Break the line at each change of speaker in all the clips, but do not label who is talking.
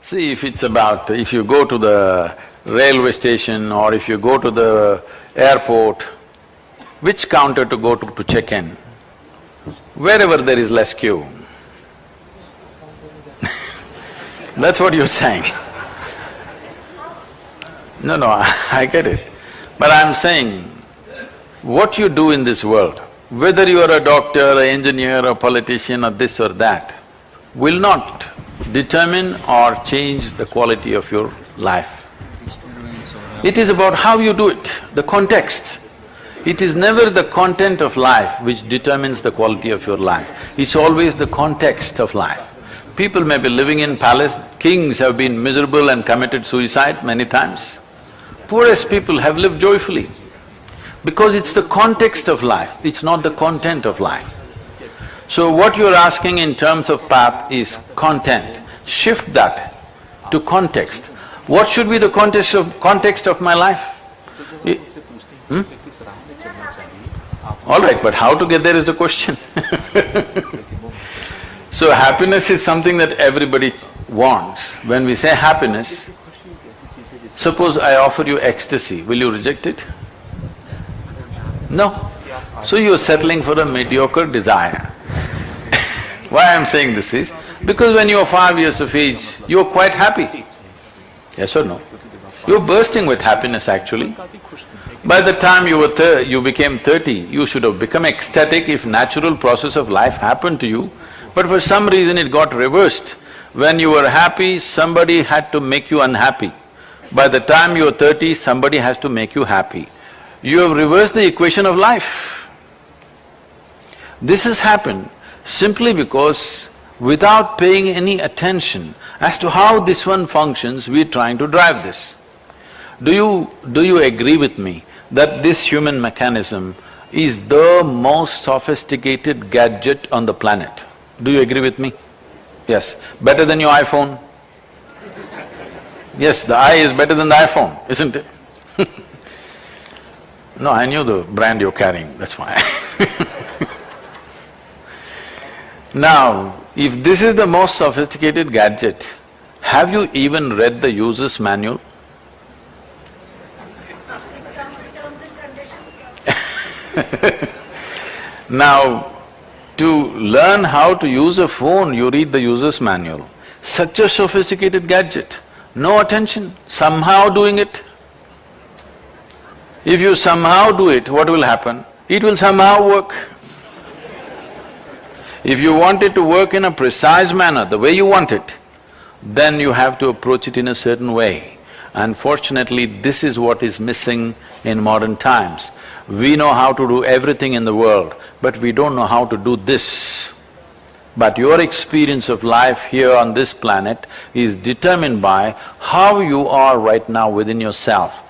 See, if you go to the railway station or if you go to the airport, which counter to go to check in? Wherever there is less queue. That's what you're saying. No, I get it. But I'm saying, what you do in this world, whether you are a doctor, an engineer, a politician or this or that, will not determine or change the quality of your life. It is about how you do it, the context. It is never the content of life which determines the quality of your life, it's always the context of life. People may be living in palace, kings have been miserable and committed suicide many times. Poorest people have lived joyfully, because it's the context of life, it's not the content of life. So what you're asking in terms of path is content. Shift that to context. What should be the context of my life? All right, but how to get there is the question. So happiness is something that everybody wants. When we say happiness, suppose I offer you ecstasy, will you reject it? No. So you're settling for a mediocre desire. Why I'm saying this is, because when you were 5 years of age, you were quite happy. Yes or no? You were bursting with happiness actually. By the time you became 30, you should have become ecstatic if natural process of life happened to you. But for some reason it got reversed. When you were happy, somebody had to make you unhappy. By the time you are 30, somebody has to make you happy. You have reversed the equation of life. This has happened simply because without paying any attention as to how this one functions, we're trying to drive this. Do you agree with me that this human mechanism is the most sophisticated gadget on the planet? Do you agree with me? Yes. Better than your iPhone? Yes, the eye is better than the iPhone, isn't it? No, I knew the brand you're carrying, that's why. Now, if this is the most sophisticated gadget, have you even read the user's manual? Now, to learn how to use a phone, you read the user's manual. Such a sophisticated gadget, no attention, somehow doing it. If you somehow do it, what will happen? It will somehow work. If you want it to work in a precise manner, the way you want it, then you have to approach it in a certain way. Unfortunately, this is what is missing in modern times. We know how to do everything in the world, but we don't know how to do this. But your experience of life here on this planet is determined by how you are right now within yourself.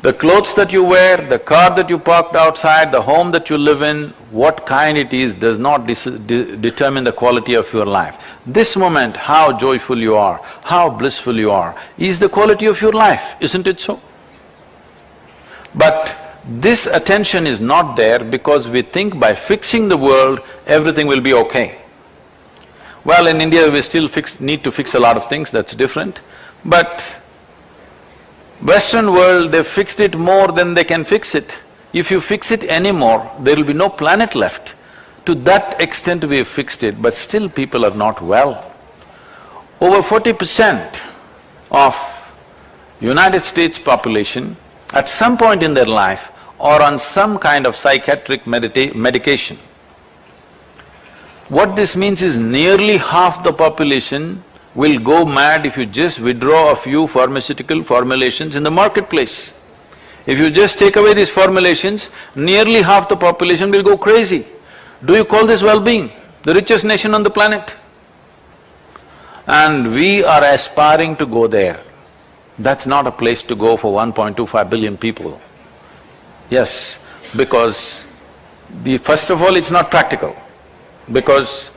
The clothes that you wear, the car that you parked outside, the home that you live in, what kind it is does not determine the quality of your life. This moment, how joyful you are, how blissful you are, is the quality of your life, isn't it so? But this attention is not there because we think by fixing the world, everything will be okay. Well, in India we still need to fix a lot of things, that's different, but Western world, they've fixed it more than they can fix it. If you fix it anymore, there will be no planet left. To that extent we have fixed it, but still people are not well. Over 40% of United States population at some point in their life are on some kind of psychiatric medication. What this means is nearly half the population will go mad if you just withdraw a few pharmaceutical formulations in the marketplace. If you just take away these formulations, nearly half the population will go crazy. Do you call this well-being? The richest nation on the planet? And we are aspiring to go there. That's not a place to go for 1.25 billion people. Yes, because first of all, it's not practical, because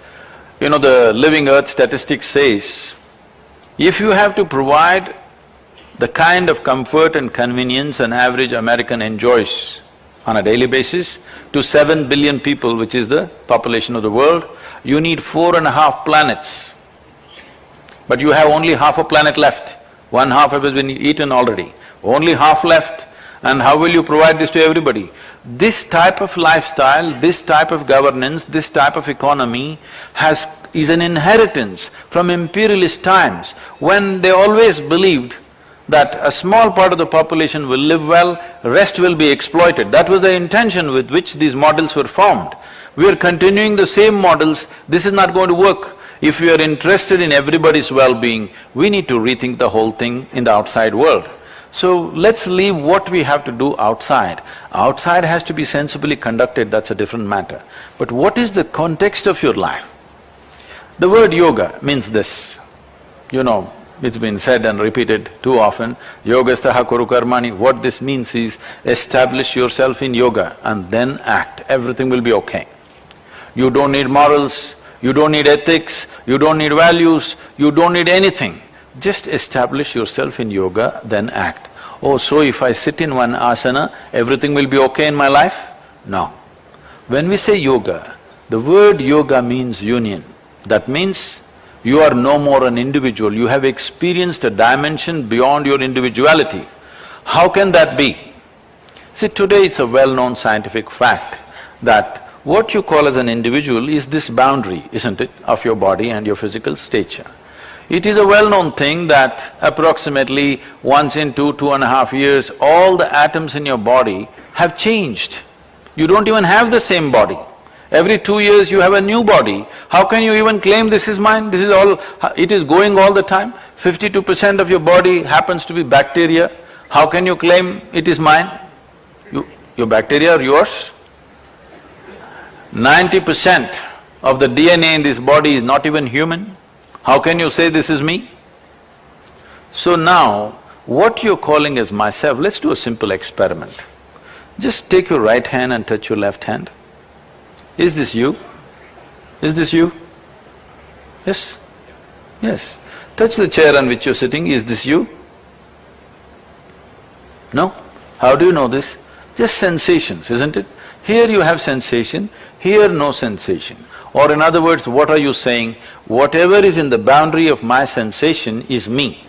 the Living Earth statistics says, if you have to provide the kind of comfort and convenience an average American enjoys on a daily basis to 7 billion people, which is the population of the world, you need 4.5 planets. but you have only half a planet left. One half has been eaten already, only half left. And how will you provide this to everybody? This type of lifestyle, this type of governance, this type of economy is an inheritance from imperialist times, when they always believed that a small part of the population will live well, rest will be exploited. That was the intention with which these models were formed. We are continuing the same models, this is not going to work. If we are interested in everybody's well-being, we need to rethink the whole thing in the outside world. So let's leave what we have to do outside. Outside has to be sensibly conducted, that's a different matter. But what is the context of your life? The word yoga means this. You know, it's been said and repeated too often, yogastaha kuru karmani. What this means is, establish yourself in yoga and then act, everything will be okay. You don't need morals, you don't need ethics, you don't need values, you don't need anything. Just establish yourself in yoga, then act. Oh, so if I sit in one asana, everything will be okay in my life? No. When we say yoga, the word yoga means union. That means you are no more an individual, you have experienced a dimension beyond your individuality. How can that be? See, today it's a well-known scientific fact that what you call as an individual is this boundary, isn't it, of your body and your physical stature. It is a well-known thing that approximately once in 2.5 years, all the atoms in your body have changed. You don't even have the same body. Every 2 years you have a new body. How can you even claim this is mine? This is all… it is going all the time. 52% of your body happens to be bacteria. How can you claim it is mine? Your bacteria are yours. 90% of the DNA in this body is not even human. How can you say this is me? So now, what you're calling as myself, let's do a simple experiment. Just take your right hand and touch your left hand. Is this you? Is this you? Yes? Yes. Touch the chair on which you're sitting, is this you? No? How do you know this? Just sensations, isn't it? Here you have sensation, here no sensation. Or in other words, what are you saying? Whatever is in the boundary of my sensation is me.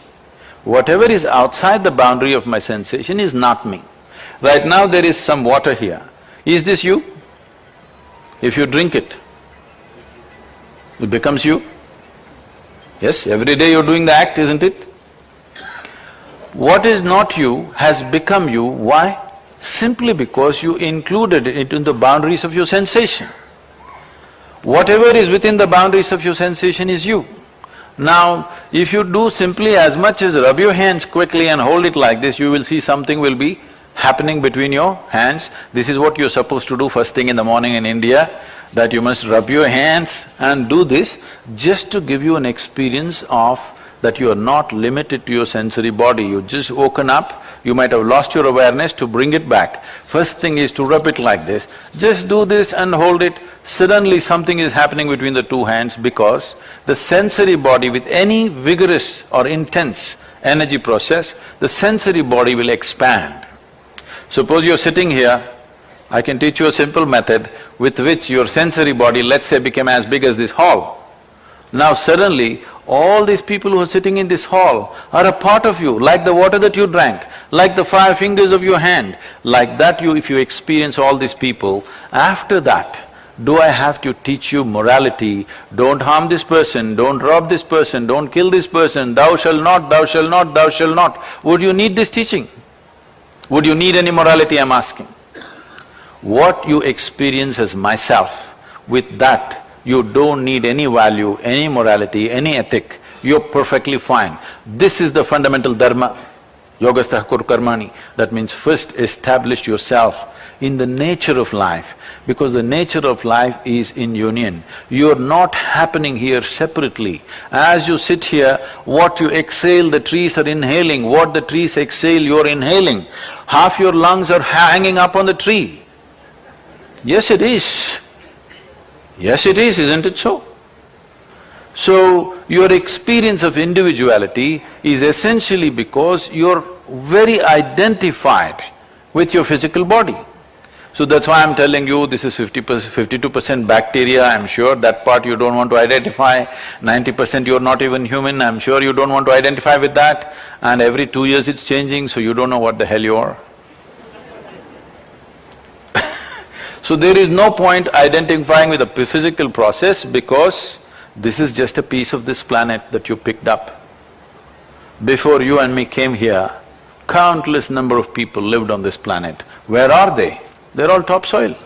Whatever is outside the boundary of my sensation is not me. Right now there is some water here. Is this you? If you drink it, it becomes you. Yes, every day you're doing the act, isn't it? What is not you has become you. Why? Simply because you included it in the boundaries of your sensation. Whatever is within the boundaries of your sensation is you. Now, if you do simply as much as rub your hands quickly and hold it like this, you will see something will be happening between your hands. This is what you're supposed to do first thing in the morning in India, that you must rub your hands and do this just to give you an experience of that you are not limited to your sensory body. You just woken up, you might have lost your awareness, to bring it back. First thing is to rub it like this. Just do this and hold it. Suddenly something is happening between the two hands, because the sensory body, with any vigorous or intense energy process, the sensory body will expand. Suppose you're sitting here, I can teach you a simple method with which your sensory body, let's say, became as big as this hall. Now suddenly, all these people who are sitting in this hall are a part of you, like the water that you drank, like the 5 fingers of your hand. Like that if you experience all these people, after that, do I have to teach you morality? Don't harm this person, don't rob this person, don't kill this person, thou shalt not, thou shalt not, thou shalt not. Would you need this teaching? Would you need any morality, I'm asking? What you experience as myself, with that, you don't need any value, any morality, any ethic, you're perfectly fine. This is the fundamental dharma, yogastha kuru karmani. That means first establish yourself in the nature of life, because the nature of life is in union. You're not happening here separately. As you sit here, what you exhale, the trees are inhaling, what the trees exhale, you're inhaling. Half your lungs are hanging up on the tree. Yes, it is. Yes, it is, isn't it so? So, your experience of individuality is essentially because you're very identified with your physical body. So that's why I'm telling you, this is 52% bacteria, I'm sure that part you don't want to identify. 90% you're not even human, I'm sure you don't want to identify with that. And every 2 years it's changing, so you don't know what the hell you are. So there is no point identifying with the physical process because this is just a piece of this planet that you picked up. Before you and me came here, countless number of people lived on this planet. Where are they? They're all topsoil.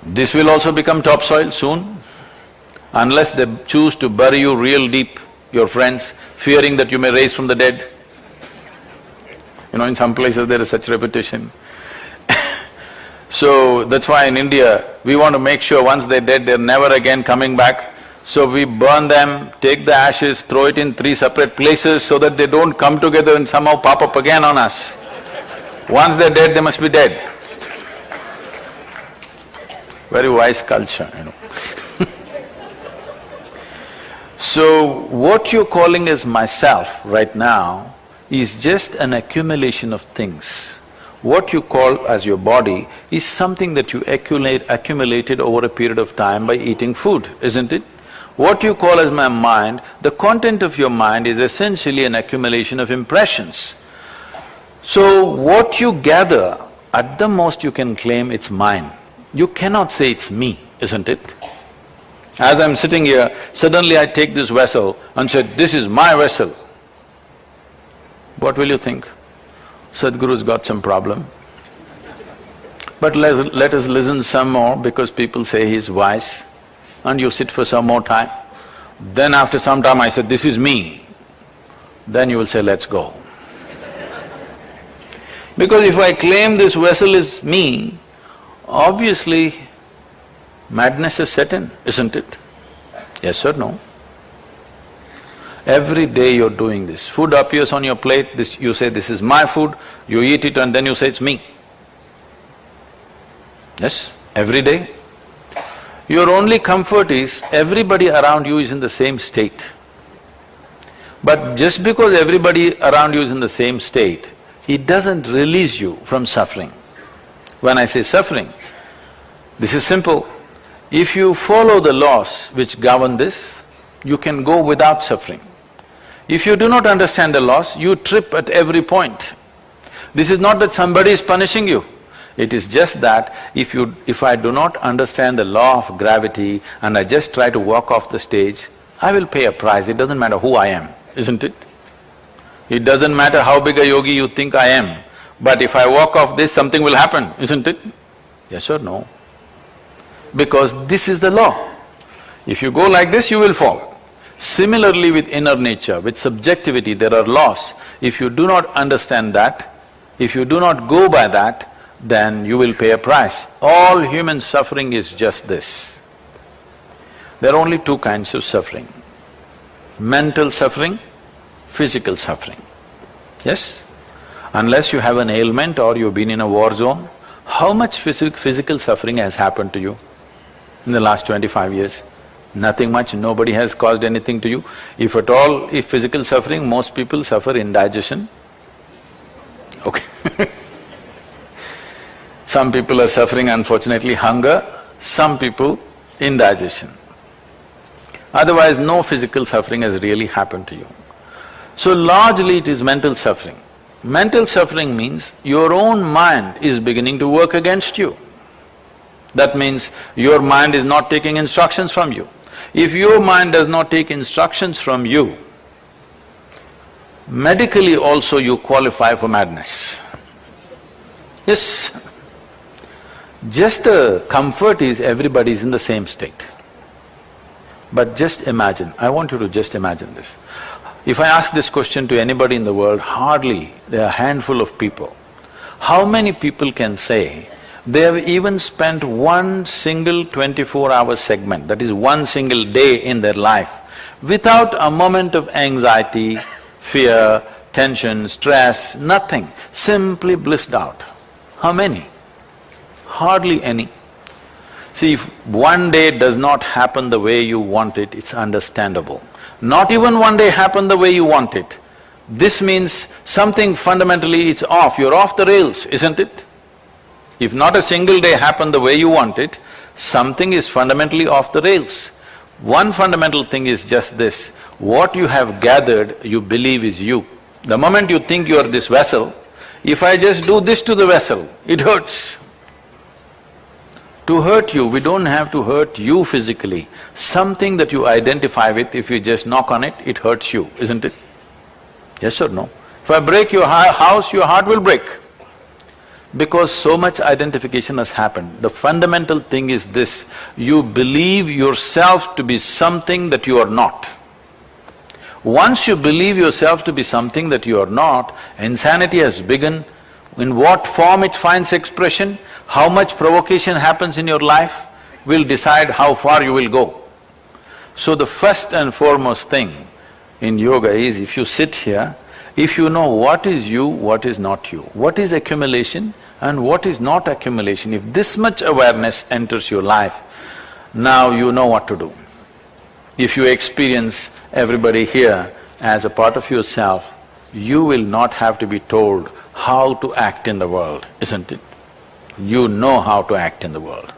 This will also become topsoil soon, unless they choose to bury you real deep, your friends, fearing that you may rise from the dead. You know, in some places there is such reputation. So that's why in India, we want to make sure once they're dead, they're never again coming back. So we burn them, take the ashes, throw it in 3 separate places so that they don't come together and somehow pop up again on us. Once they're dead, they must be dead. Very wise culture, you know. So, what you're calling as myself right now is just an accumulation of things. What you call as your body is something that you accumulated over a period of time by eating food, isn't it? What you call as my mind, the content of your mind is essentially an accumulation of impressions. So, what you gather, at the most you can claim it's mine. You cannot say it's me, isn't it? As I'm sitting here, suddenly I take this vessel and say, this is my vessel. What will you think? Sadhguru's got some problem. But let us listen some more because people say he's wise, and you sit for some more time. Then after some time I said, this is me. Then you will say, let's go. Because if I claim this vessel is me, obviously madness has set in, isn't it? Yes or no? Every day you're doing this. Food appears on your plate, you say, this is my food, you eat it and then you say, it's me. Yes, every day. Your only comfort is, everybody around you is in the same state. But just because everybody around you is in the same state, it doesn't release you from suffering. When I say suffering, this is simple. If you follow the laws which govern this, you can go without suffering. If you do not understand the laws, you trip at every point. This is not that somebody is punishing you. It is just that if I do not understand the law of gravity and I just try to walk off the stage, I will pay a price. It doesn't matter who I am, isn't it? It doesn't matter how big a yogi you think I am, but if I walk off this, something will happen, isn't it? Yes or no? Because this is the law. If you go like this, you will fall. Similarly with inner nature, with subjectivity, there are laws. If you do not understand that, if you do not go by that, then you will pay a price. All human suffering is just this. There are only 2 kinds of suffering: mental suffering, physical suffering. Yes? Unless you have an ailment or you've been in a war zone, how much physical suffering has happened to you in the last 25 years? Nothing much, nobody has caused anything to you. If at all, if physical suffering, most people suffer indigestion. Okay. Some people are suffering, unfortunately, hunger, some people indigestion. Otherwise, no physical suffering has really happened to you. So largely it is mental suffering. Mental suffering means your own mind is beginning to work against you. That means your mind is not taking instructions from you. If your mind does not take instructions from you, medically also you qualify for madness. Yes. Just the comfort is everybody is in the same state. But just imagine, I want you to just imagine this. If I ask this question to anybody in the world, hardly there are a handful of people. How many people can say they have even spent one single 24-hour segment, that is one single day in their life, without a moment of anxiety, fear, tension, stress, nothing, simply blissed out? How many? Hardly any. See, if one day does not happen the way you want it, it's understandable. Not even one day happen the way you want it. This means something fundamentally it's off, you're off the rails, isn't it? If not a single day happened the way you want it, something is fundamentally off the rails. One fundamental thing is just this, what you have gathered, you believe is you. The moment you think you are this vessel, if I just do this to the vessel, it hurts. To hurt you, we don't have to hurt you physically. Something that you identify with, if you just knock on it, it hurts you, isn't it? Yes or no? If I break your house, your heart will break. Because so much identification has happened. The fundamental thing is this, you believe yourself to be something that you are not. Once you believe yourself to be something that you are not, insanity has begun. In what form it finds expression, how much provocation happens in your life will decide how far you will go. So the first and foremost thing in yoga is, if you sit here, if you know what is you, what is not you, what is accumulation and what is not accumulation, if this much awareness enters your life, now you know what to do. If you experience everybody here as a part of yourself, you will not have to be told how to act in the world, isn't it? You know how to act in the world.